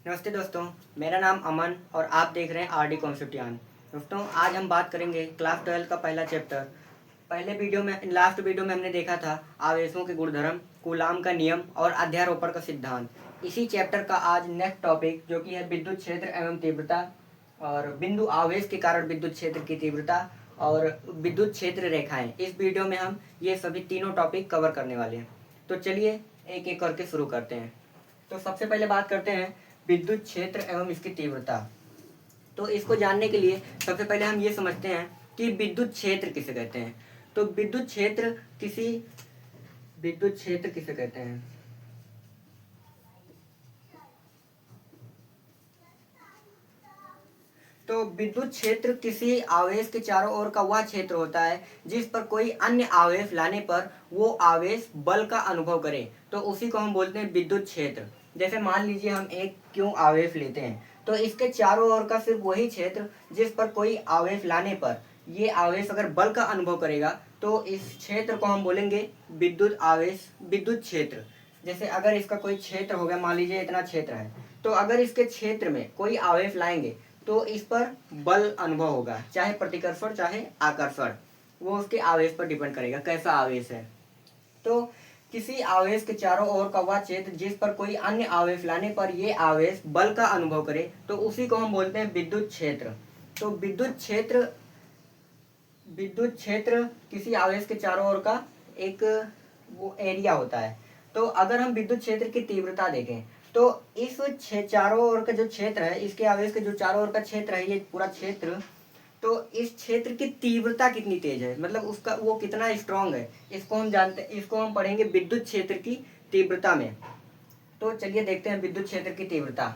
नमस्ते दोस्तों, मेरा नाम अमन और आप देख रहे हैं आरडी कॉन्सेप्ट ज्ञान। दोस्तों, आज हम बात करेंगे क्लास 12 का पहला चैप्टर। लास्ट वीडियो में हमने देखा था आवेशों के गुणधर्म, कूलाम का नियम और अध्यारोपण का सिद्धांत। इसी चैप्टर का आज नेक्स्ट टॉपिक जो कि है विद्युत क्षेत्र एवं तीव्रता और बिंदु आवेश के कारण विद्युत क्षेत्र की तीव्रता और विद्युत क्षेत्र रेखाएं। इस वीडियो में हम ये सभी तीनों टॉपिक कवर करने वाले हैं। तो चलिए एक एक करके शुरू करते हैं। तो सबसे पहले बात करते हैं विद्युत क्षेत्र एवं इसकी तीव्रता। तो इसको जानने के लिए सबसे पहले हम ये समझते हैं कि विद्युत क्षेत्र किसे कहते हैं। तो विद्युत क्षेत्र किसे कहते हैं। तो विद्युत क्षेत्र किसी आवेश के चारों ओर का वह क्षेत्र होता है जिस पर कोई अन्य आवेश लाने पर वो आवेश बल का अनुभव करे, तो उसी को हम बोलते हैं विद्युत क्षेत्र। जैसे मान लीजिए हम एक क्यों आवेश लेते हैं, तो इसके चारों ओर का सिर्फ वही क्षेत्र जिस पर कोई आवेश लाने पर ये आवेश अगर बल का अनुभव करेगा तो इस क्षेत्र को हम बोलेंगे विद्युत क्षेत्र। जैसे अगर इसका कोई क्षेत्र हो गया, मान लीजिए इतना क्षेत्र है, तो अगर इसके क्षेत्र में कोई आवेश लाएंगे तो इस पर बल अनुभव होगा, चाहे प्रतिकर्षण चाहे आकर्षण। वो उसके आवेश पर डिपेंड करेगा कैसा आवेश है। तो किसी आवेश के चारों ओर का वह क्षेत्र जिस पर कोई अन्य आवेश लाने पर ये आवेश बल का अनुभव करे, तो उसी को हम बोलते हैं विद्युत क्षेत्र। तो विद्युत क्षेत्र किसी आवेश के चारों ओर का एक वो एरिया होता है। तो अगर हम विद्युत क्षेत्र की तीव्रता देखें तो इस चारों ओर का जो क्षेत्र है, इसके आवेश के जो चारों ओर का क्षेत्र है, ये पूरा क्षेत्र, तो इस क्षेत्र की तीव्रता कितनी तेज है, मतलब उसका वो कितना स्ट्रांग है, इसको हम पढ़ेंगे विद्युत क्षेत्र की तीव्रता में। तो चलिए देखते हैं विद्युत क्षेत्र की तीव्रता।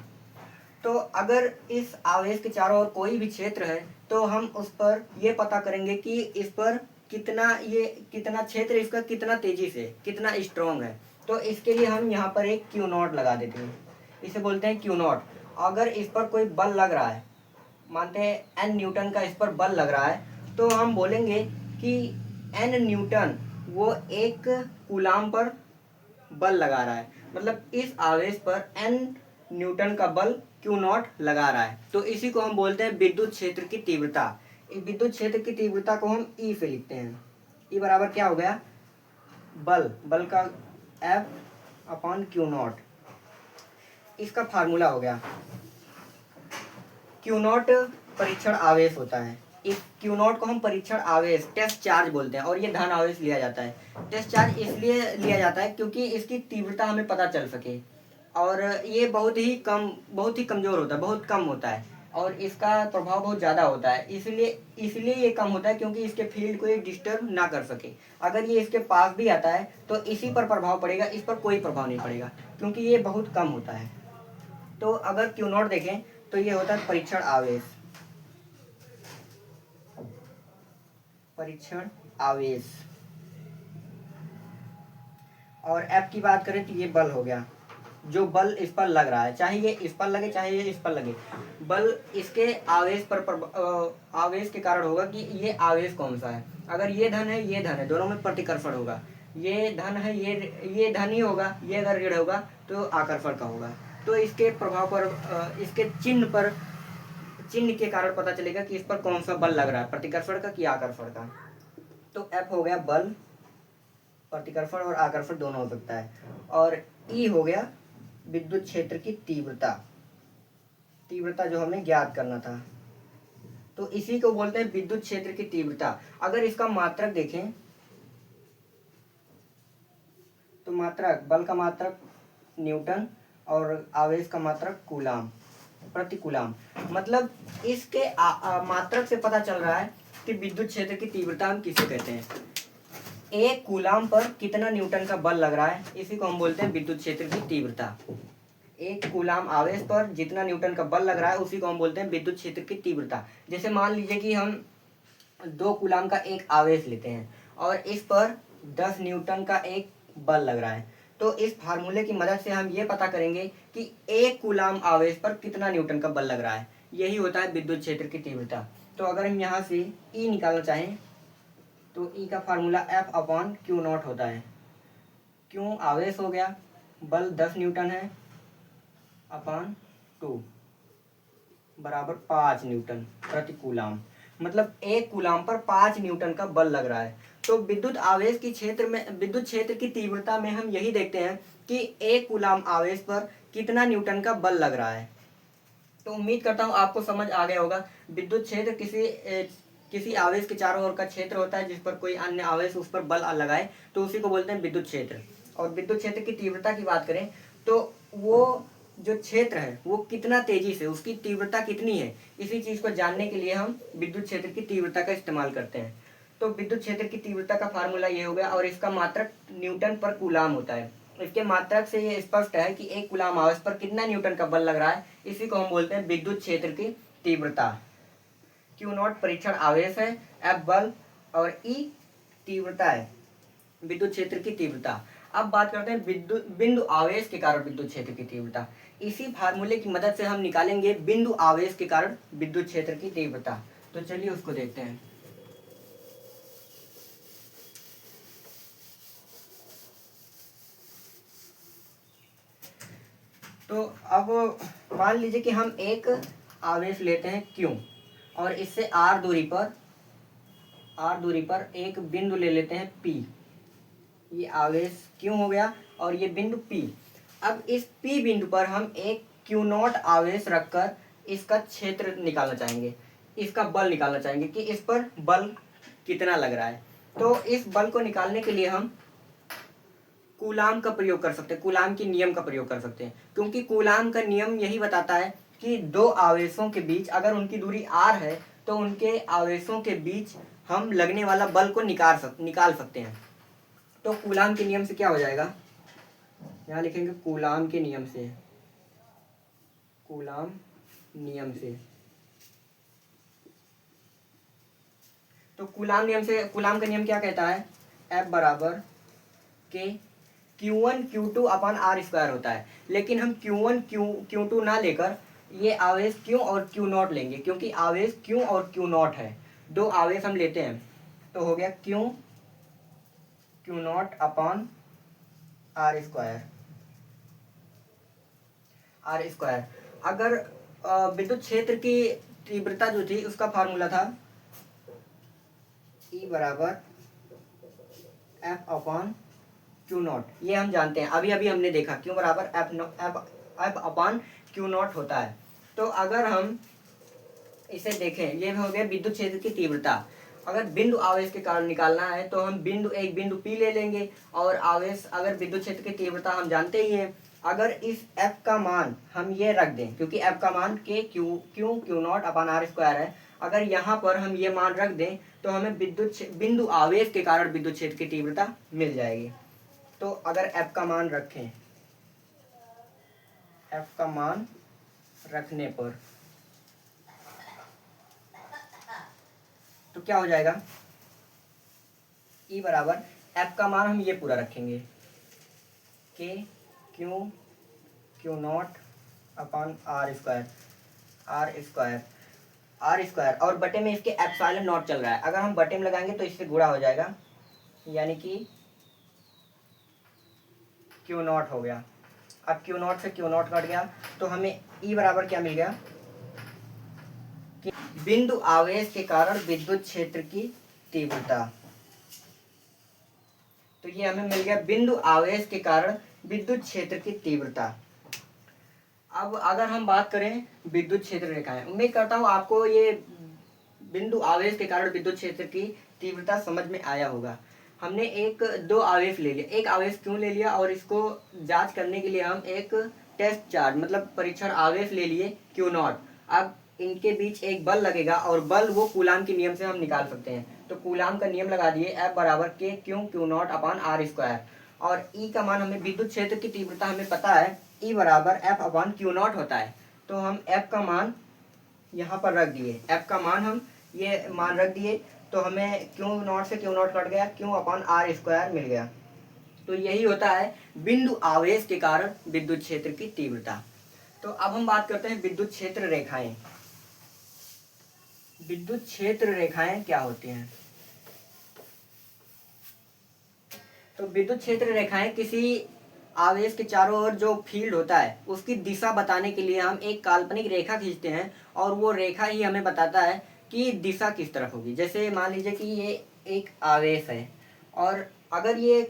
तो अगर इस आवेश के चारों ओर कोई भी क्षेत्र है तो हम उस पर ये पता करेंगे कि इस पर कितना क्षेत्र, इसका कितना तेजी से कितना स्ट्रांग है। तो इसके लिए हम यहाँ पर एक क्यू नॉट लगा देते हैं, इसे बोलते हैं क्यू नॉट। अगर इस पर कोई बल लग रहा है, मानते हैं एन न्यूटन का इस पर बल लग रहा है, तो हम बोलेंगे कि एन न्यूटन वो एक कूलाम पर बल लगा रहा है, मतलब इस आवेश पर एन न्यूटन का बल क्यू नॉट लगा रहा है। तो इसी को हम बोलते हैं विद्युत क्षेत्र की तीव्रता। इस विद्युत क्षेत्र की तीव्रता को हम ई से लिखते हैं। ई बराबर क्या हो गया, बल का एफ अपॉन क्यू नॉट। इसका फार्मूला हो गया, क्यू नॉट परीक्षण आवेश होता है। इस क्यू नॉट को हम परीक्षण आवेश टेस्ट चार्ज बोलते हैं और ये धन आवेश लिया जाता है। टेस्ट चार्ज इसलिए लिया जाता है क्योंकि इसकी तीव्रता हमें पता चल सके, और ये बहुत ही कमजोर होता है, बहुत कम होता है और इसका प्रभाव बहुत ज़्यादा होता है। इसलिए ये कम होता है क्योंकि इसके फील्ड को ये डिस्टर्ब ना कर सके। अगर ये इसके पास भी आता है तो इसी पर प्रभाव पड़ेगा, इस पर कोई प्रभाव नहीं पड़ेगा क्योंकि ये बहुत कम होता है। तो अगर क्यू नॉट देखें तो ये होता है परीक्षण आवेश। और एफ की बात करें तो ये बल हो गया, जो बल इस पर लग रहा है, चाहे ये इस पर लगे चाहे ये इस पर लगे, बल इसके आवेश के कारण होगा कि ये आवेश कौन सा है। अगर ये धन है ये धन है, दोनों में प्रतिकर्षण होगा। ये धन है ये धन ही होगा, ये अगर ऋण होगा तो आकर्षण का होगा। तो इसके प्रभाव पर इसके चिन्ह के कारण पता चलेगा कि इस पर कौन सा बल लग रहा है, प्रतिकर्षण का कि आकर्षण का। तो एफ हो गया बल, प्रतिकर्षण और आकर्षण दोनों हो सकता है। और ई हो गया विद्युत क्षेत्र की तीव्रता जो हमें ज्ञात करना था। तो इसी को बोलते हैं विद्युत क्षेत्र की तीव्रता। अगर इसका मात्रक देखें तो बल का मात्रक न्यूटन और आवेश का मात्रक कूलाम प्रति कूलाम। मतलब इसके मात्रक से पता चल रहा है कि विद्युत क्षेत्र की तीव्रता हम किसे कहते हैं। एक कूलाम पर कितना न्यूटन का बल लग रहा है, इसी को हम बोलते हैं विद्युत क्षेत्र की तीव्रता। एक कूलाम आवेश पर जितना न्यूटन का बल लग रहा है उसी को हम बोलते हैं विद्युत क्षेत्र की तीव्रता। जैसे मान लीजिए कि हम 2 कूलाम का एक आवेश लेते हैं और इस पर 10 न्यूटन का एक बल लग रहा है, तो इस फार्मूले की मदद से हम ये पता करेंगे कि एक कूलाम आवेश पर कितना न्यूटन का बल लग रहा है। यही होता है विद्युत क्षेत्र की तीव्रता। तो अगर हम यहाँ से ई निकालना चाहें तो ई का formula F upon Q not होता है। क्यू आवेश हो गया, बल 10 न्यूटन है, अपॉन टू बराबर 5 न्यूटन प्रति कूलाम, मतलब 1 कूलाम पर 5 न्यूटन का बल लग रहा है। तो विद्युत आवेश की क्षेत्र में, विद्युत क्षेत्र की तीव्रता में हम यही देखते हैं कि 1 कूलाम आवेश पर कितना न्यूटन का बल लग रहा है। तो उम्मीद करता हूँ आपको समझ आ गया होगा। विद्युत क्षेत्र किसी आवेश के चारों ओर का क्षेत्र होता है जिस पर कोई अन्य आवेश उस पर बल लगाए, तो उसी को बोलते हैं विद्युत क्षेत्र। और विद्युत क्षेत्र की तीव्रता की बात करें तो वो जो क्षेत्र है वो कितना तेजी से, उसकी तीव्रता कितनी है, इसी चीज को जानने के लिए हम विद्युत क्षेत्र की तीव्रता का इस्तेमाल करते हैं। तो विद्युत क्षेत्र की तीव्रता का फार्मूला ये हो गया, और इसका मात्रक न्यूटन पर कूलाम होता है। इसके मात्रक से ये स्पष्ट है कि 1 कूलाम आवेश पर कितना न्यूटन का बल लग रहा है, इसी को हम बोलते हैं विद्युत क्षेत्र की तीव्रता। क्यू नॉट परीक्षण आवेश है, एफ बल, और ई तीव्रता है, विद्युत क्षेत्र की तीव्रता। अब बात करते हैं विद्युत बिंदु आवेश के कारण विद्युत क्षेत्र की तीव्रता। इसी फार्मूले की मदद से हम निकालेंगे बिंदु आवेश के कारण विद्युत क्षेत्र की तीव्रता। तो चलिए उसको देखते हैं। तो अब मान लीजिए कि हम एक आवेश लेते हैं Q, और इससे R दूरी पर एक बिंदु ले लेते हैं P। ये आवेश Q हो गया और ये बिंदु P। अब इस P बिंदु पर हम एक Q0 आवेश रखकर इसका क्षेत्र निकालना चाहेंगे, इसका बल निकालना चाहेंगे कि इस पर बल कितना लग रहा है। तो इस बल को निकालने के लिए हम कूलाम का प्रयोग कर सकते हैं, कूलाम के नियम का प्रयोग कर सकते हैं, क्योंकि कूलाम का नियम यही बताता है कि दो आवेशों के बीच अगर उनकी दूरी r है तो उनके आवेशों के बीच हम लगने वाला बल को निकाल सकते हैं। तो कूलाम के नियम से क्या हो जाएगा, यहाँ लिखेंगे कूलाम के नियम से, कूलाम नियम से। तो कूलाम नियम से, कूलाम का नियम क्या कहता है, F बराबर के Q1 Q2 अपन R स्क्वायर होता है। लेकिन हम Q1 Q2 ना लेकर ये आवेश Q और Q0 लेंगे, क्योंकि आवेश Q और Q0 है, दो आवेश हम लेते हैं। तो हो गया Q0 अपन R स्क्वायर। अगर विद्युत क्षेत्र की तीव्रता जो थी उसका फार्मूला था E बराबर F अपन Q0, ये हम जानते हैं, अभी अभी हमने देखा Q बराबर F अपन Q0 होता है। तो अगर हम इसे देखें, ये हो गया विद्युत क्षेत्र की तीव्रता। अगर बिंदु आवेश के कारण निकालना है तो हम एक बिंदु P ले लेंगे, और आवेश, अगर विद्युत क्षेत्र की तीव्रता हम जानते ही हैं, अगर इस F का मान हम ये रख दें, क्योंकि F का मान Q0 अपन R स्क्वायर है, अगर यहाँ पर हम ये मान रख दें तो हमें बिंदु आवेश के कारण विद्युत क्षेत्र की तीव्रता मिल जाएगी। तो अगर F का मान रखें, F का मान रखने पर तो क्या हो जाएगा, E बराबर F का मान हम ये पूरा रखेंगे के Q0 अपन R स्क्वायर, और बटे में इसके एप्सिलॉन नॉट चल रहा है। अगर हम बटे में लगाएंगे तो इससे गुणा हो जाएगा, यानी कि Q0 हो गया। अब Q0 से Q0 कट गया तो हमें E बराबर क्या मिल गया, कि बिंदु आवेश के कारण विद्युत क्षेत्र की तीव्रता। तो ये हमें मिल गया बिंदु आवेश के कारण विद्युत क्षेत्र की तीव्रता। अब अगर हम बात करें विद्युत क्षेत्र रेखाएं, उम्मीद करता हूँ आपको ये बिंदु आवेश के कारण विद्युत क्षेत्र की तीव्रता समझ में आया होगा। हमने दो आवेश ले लिया, एक आवेश क्यों ले लिया, और इसको जांच करने के लिए हम एक टेस्ट चार्ज मतलब परीक्षण आवेश ले लिए Q0। अब इनके बीच एक बल लगेगा, और बल वो कूलाम के नियम से हम निकाल सकते हैं। तो कूलाम का नियम लगा दिए, F बराबर के Q0 अपन R स्क्वायर, और E का मान हमें, विद्युत क्षेत्र की तीव्रता हमें पता है E बराबर F अपन Q0 होता है। तो हम F का मान यहाँ पर रख दिए, F का मान हम ये मान रख दिए, तो हमें Q0 से Q0 कट गया, Q अपन R स्क्वायर मिल गया। तो यही होता है बिंदु आवेश के कारण विद्युत क्षेत्र की तीव्रता। तो अब हम बात करते हैं विद्युत क्षेत्र रेखाएं। विद्युत क्षेत्र रेखाएं क्या होती हैं। तो विद्युत क्षेत्र रेखाएं किसी आवेश के चारों ओर जो फील्ड होता है उसकी दिशा बताने के लिए हम एक काल्पनिक रेखा खींचते हैं और वो रेखा ही हमें बताता है कि दिशा किस तरफ होगी। जैसे मान लीजिए कि ये एक आवेश है और अगर ये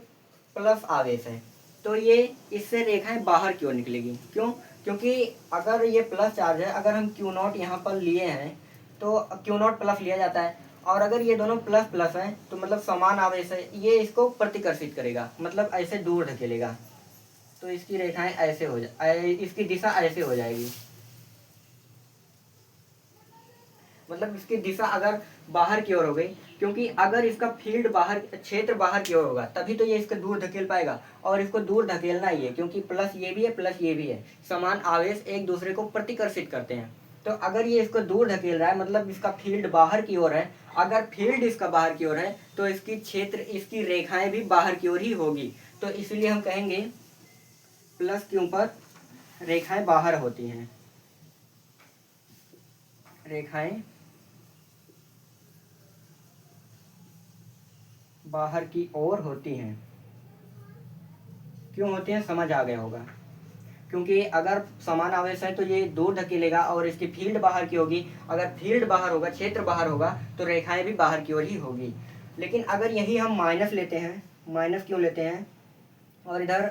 प्लस आवेश है तो ये इससे रेखाएं बाहर की ओर निकलेगी। क्यों? क्योंकि अगर ये प्लस चार्ज है, अगर हम क्यू नॉट यहाँ पर लिए हैं तो क्यू नॉट प्लस लिया जाता है, और अगर ये दोनों प्लस प्लस हैं तो मतलब समान आवेश है, ये इसको प्रतिकर्षित करेगा, मतलब ऐसे दूर धकेलेगा। तो इसकी रेखाएं ऐसे हो इसकी दिशा ऐसे हो जाएगी। मतलब इसकी दिशा अगर बाहर की ओर हो गई, क्योंकि अगर इसका फील्ड बाहर, क्षेत्र बाहर की ओर होगा तभी तो ये इसको दूर धकेल पाएगा, और इसको दूर धकेलना ही है क्योंकि प्लस ये भी है प्लस ये भी है, समान आवेश एक दूसरे को प्रतिकर्षित करते हैं। तो अगर ये इसको दूर धकेल रहा है मतलब इसका फील्ड बाहर की ओर है, अगर फील्ड इसका बाहर की ओर है तो इसकी क्षेत्र, इसकी रेखाएं भी बाहर की ओर ही होगी। तो इसलिए हम कहेंगे प्लस क्यू पर रेखाएं बाहर होती हैं, रेखाएं बाहर की ओर होती हैं। क्यों होती हैं समझ आ गया होगा, क्योंकि अगर समान आवेश है तो ये दूर धकेलेगा और इसकी फील्ड बाहर की होगी, अगर फील्ड बाहर होगा, क्षेत्र बाहर होगा तो रेखाएं भी बाहर की ओर ही होगी। लेकिन अगर यही हम माइनस लेते हैं, माइनस क्यों लेते हैं और इधर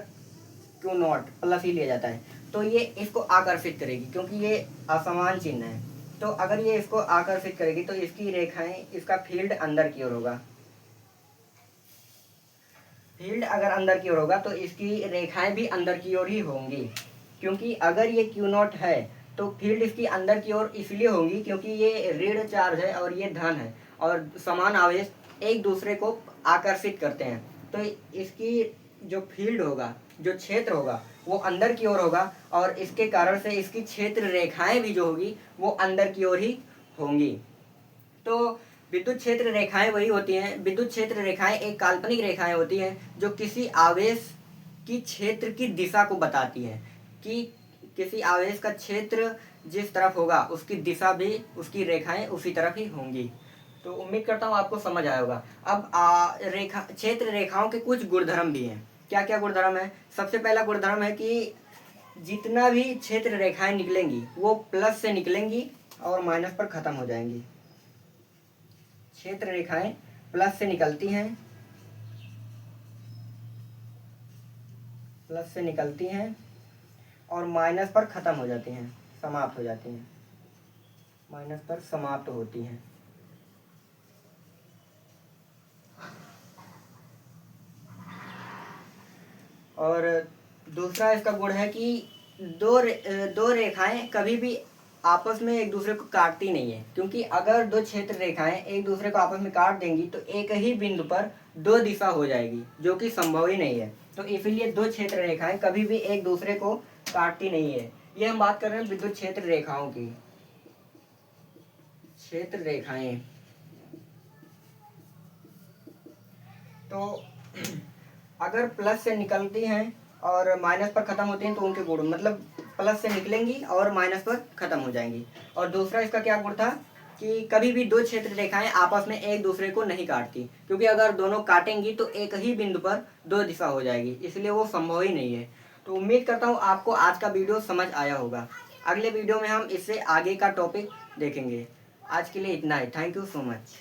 क्यू नॉट प्लस ही लिया जाता है, तो ये इसको आकर्षित करेगी क्योंकि ये असमान चिन्ह है। तो अगर ये इसको आकर्षित करेगी तो इसकी रेखाएं, इसका फील्ड अंदर की ओर होगा, फील्ड अगर अंदर की ओर होगा तो इसकी रेखाएं भी अंदर की ओर ही होंगी। क्योंकि अगर ये क्यू नॉट है तो फील्ड इसकी अंदर की ओर इसलिए होंगी क्योंकि ये ऋण चार्ज है और ये धन है, और समान आवेश एक दूसरे को आकर्षित करते हैं। तो इसकी जो फील्ड होगा, जो क्षेत्र होगा वो अंदर की ओर होगा, और इसके कारण से इसकी क्षेत्र रेखाएं भी जो होगी वो अंदर की ओर ही होंगी। तो विद्युत क्षेत्र रेखाएं वही होती हैं, विद्युत क्षेत्र रेखाएं एक काल्पनिक रेखाएं होती हैं जो किसी आवेश की क्षेत्र की दिशा को बताती हैं कि किसी आवेश का क्षेत्र जिस तरफ होगा उसकी दिशा भी, उसकी रेखाएं उसी तरफ ही होंगी। तो उम्मीद करता हूँ आपको समझ आया होगा। अब क्षेत्र रेखाओं के कुछ गुणधर्म भी हैं। क्या क्या गुणधर्म है? सबसे पहला गुणधर्म है कि जितना भी क्षेत्र रेखाएं निकलेंगी वो प्लस से निकलेंगी और माइनस पर खत्म हो जाएंगी। क्षेत्र रेखाएं प्लस से निकलती हैं, प्लस से निकलती हैं और माइनस पर खत्म हो जाती हैं, समाप्त हो जाती हैं, माइनस पर समाप्त होती हैं। और दूसरा इसका गुण है कि दो रेखाएं कभी भी आपस में एक दूसरे को काटती नहीं है, क्योंकि अगर दो क्षेत्र रेखाएं एक दूसरे को आपस में काट देंगी तो एक ही बिंदु पर दो दिशा हो जाएगी, जो कि संभव ही नहीं है। तो इसलिए दो क्षेत्र रेखाएं कभी भी एक दूसरे को काटती नहीं है। ये हम बात कर रहे हैं विद्युत क्षेत्र रेखाओं की। क्षेत्र रेखाएं तो अगर प्लस से निकलती हैं और माइनस पर खत्म होती हैं तो उनके गुण, मतलब प्लस से निकलेंगी और माइनस पर खत्म हो जाएंगी। और दूसरा इसका क्या गुण था कि कभी भी दो क्षेत्र रेखाएं आपस में एक दूसरे को नहीं काटती, क्योंकि अगर दोनों काटेंगी तो एक ही बिंदु पर दो दिशा हो जाएगी, इसलिए वो संभव ही नहीं है। तो उम्मीद करता हूँ आपको आज का वीडियो समझ आया होगा। अगले वीडियो में हम इससे आगे का टॉपिक देखेंगे। आज के लिए इतना ही। Thank you so much.